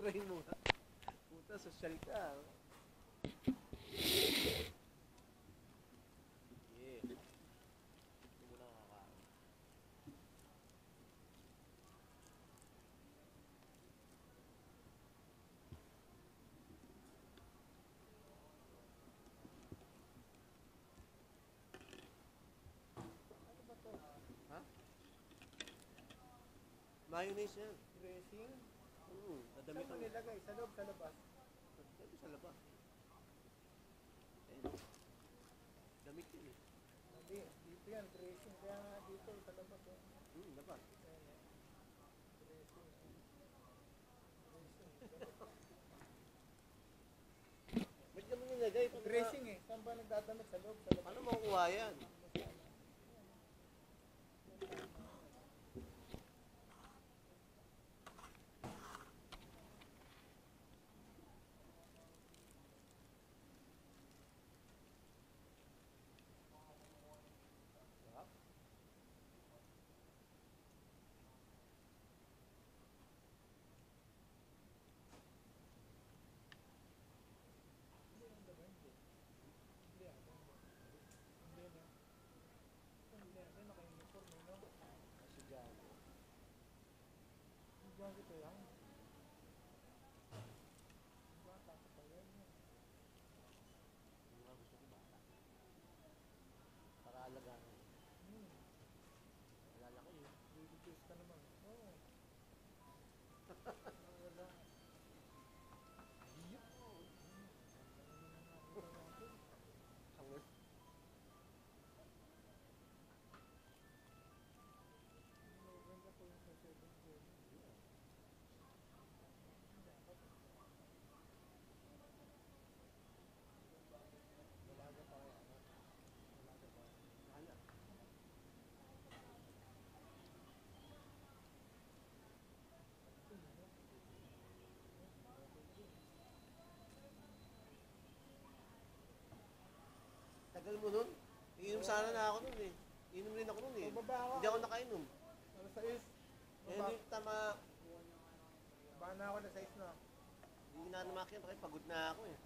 Try mo nga. Puta, social ka. Yeah. Hindi mo na nakakain. Ano ba to? Ha? Mayonnaise yan. Dressing? Dadamit Saan mo ang... nilagay? Sa loob, sa labas? Dito sa labas. Ayun. Damit yun eh. Hindi, dito yan, dressing. Kaya nga dito, sa labas. Labas. Ayan, dressing. Ba't ka mo nilagay? Dressing eh. Saan ba nagdadamit? Sa loob, sa labas? Paano makukuha yan? Ito yan. Yung mga gusto ko bata. Para alagaan. Lalaki eh. Bibigis ka naman. Oo. Wala. Ang Maganda po yung sa 7 days. Malaga pa kaya. Malaga pa. Ala. Tagal mo nun? Iinom sana na ako nun eh. Iinom rin ako nun eh. Baba ako. Hindi ako nakainom. Ano sa is? Eh, hindi tama. Baba na ako na sa is na. Hindi na namakyan kasi pagod na ako eh.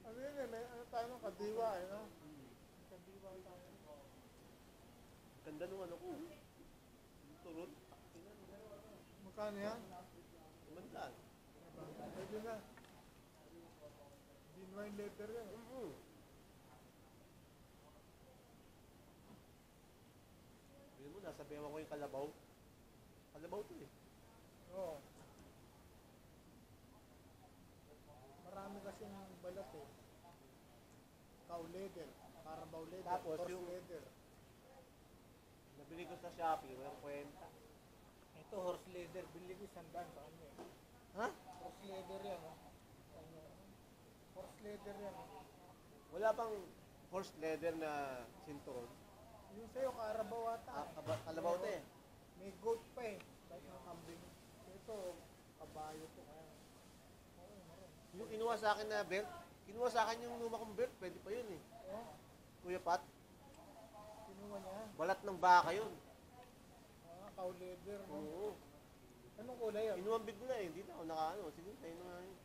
Ano yun eh? May ano tayo ng kadiwa eh, no? Kadiwa tayo. Ganda nung ano ko. Yung turot. Magkano yan? Mandaan. Pwede na. Genuine leather yan. Sabi mo, nasa bewa ko yung kalabaw. Kalabaw to eh. Oo. Marami kasing balat eh. Cow leather, Carabao leather, Tapos horse yung- leather. Nabili ko sa Shopee, walang kwenta. Ito horse leather, bili ko 100 sa kanya eh. Ha? Horse leather yan oh. Ano? Horse leather yan oh. Wala pang horse leather na sinturon. Yung sa'yo, Carabao ata. Kalabaw to eh. May goat pa eh. Like ng kambing. Ito, kabayo to kaya. Oo, meron. Yung kinuha sa akin na belt, kinuha sa akin yung luma kong belt, pwede pa yun eh. Oh, Kuya Pat, kinuha niya. balat ng baka yun. Cow leather no. Oo. Anong kulay yan? Inuwambig ko na eh, hindi na ako nakaano. Sige, sa'yo na nga yun.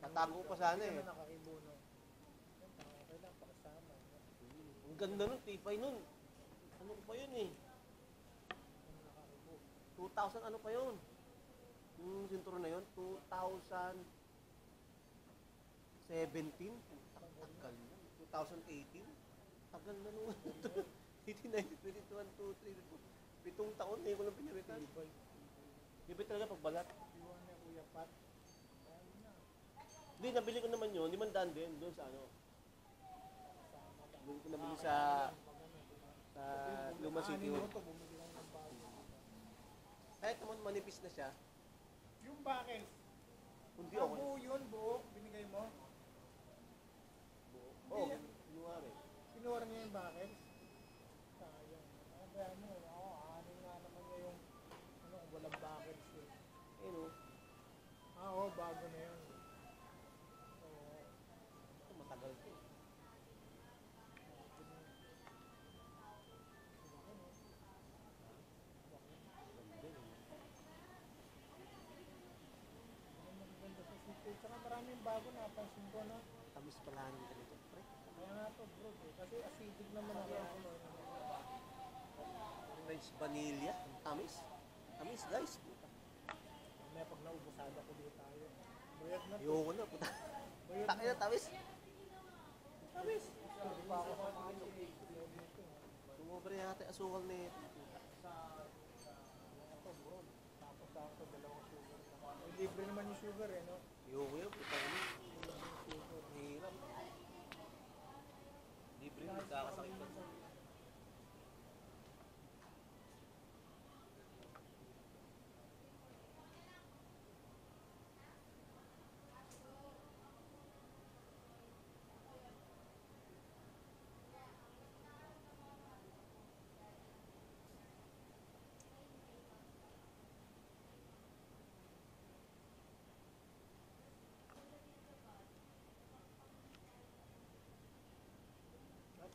Tatago ko pa sana Hindi eh. naman nakaibo no. Kailangan pakasama. Ang ganda nun, tipay nun. Ano ko pa yun eh. 2,000 ano pa yun. Yung sinturon na yun, 2017. Tagal na. 2018. Tagal na nung 18, 19, 20, 21, 2, 3, 4. 7 taon na yun ko lang piniritan. Di ba talaga pagbalat? Iwan niya Kuya Pat. Ayun na. Hindi, nabili ko naman yun. 500 din doon sa ano. Doon ko nabili sa Luma City. Ano to, bumili lang ng bago. Kahit naman manipis na siya, Yung bakit? hindi ako. Buo yun, buo. Binigay mo. Oo, kinuha rin. Kinuha niya yung bakit. Sayang. Kaya mo, ako, anin nga naman niya yung ano, walang bakit. Ayun o. Oo, bago na yun. bago napansin ko na. Tamis pala ng ganito, pre. Kaya nga to bro, kasi acidic naman ang Orange vanilla. Tamis. Tamis, guys. may pag naubusada ko dito tayo. Bayad na to. Ayoko na, puta. Bayad Takin na, tamis. Tamis. Hindi pa ako sa ano. Sumobra yata yung asukal na ito. Ito bro, tapos ako dalawang sugar. Ay, libre naman yung sugar eh, no? Ayoko yun, puta. Hirap. Libre, magkakasakit pa.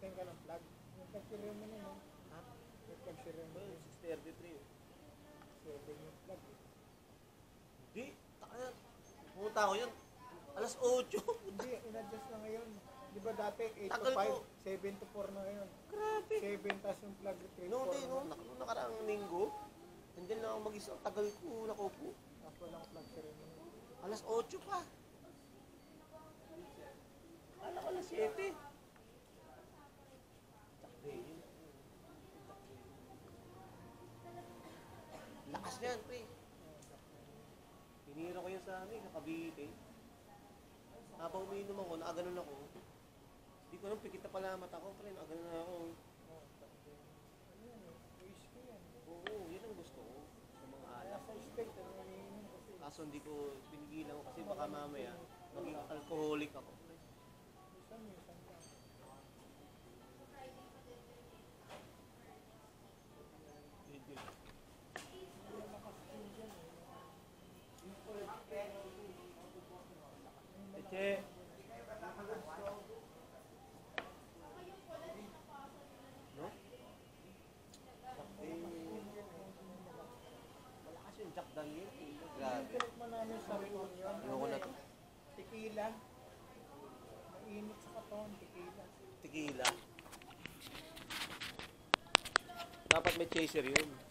Natin ka ng plug. Yung pag-share mo na, no? Ha? Yung pag-share mo. 633 yun. 7 yung plug eh. Hindi. Takaya. Pumunta ako yun. Alas 8. Hindi, in-adjust na ngayon. Di ba dati 8 to Tagal 5, ko. 7 to 4 na ngayon. Grabe. 7 tas yung plug 3 to 4 No, hindi, no. na. Nung nakaraang linggo, nandiyan lang ako mag-isa. Tagal ko, nakaupo. Tapos walang plug share mo. Alas 8 pa. Kala ko alas 7. Lakas niyan, pre. Hinira ko yun sa amin, sa Cavite. Habang umiinom ako, nakaganon ako. Hindi ko alam, pikit na pala ang mata ko, pre. Nakaganon na ako. Ano yan eh? Whiskey yan. Oo, yun ang gusto ko. Sa mga alak. Nasa state, ano nangiinom kasi. Kaso hindi ko pinigilan ko kasi baka mamaya maging alcoholic ako. Minsan ka. Wala nakaskill dyan eh. Eche. No? Malakas yung Jack Daniel. Grabe. Tinikman namin sa Reunion. Ayoko na to. Tequila. Mainit sa katawan, tequila. Tequila. Dapat may chaser yun.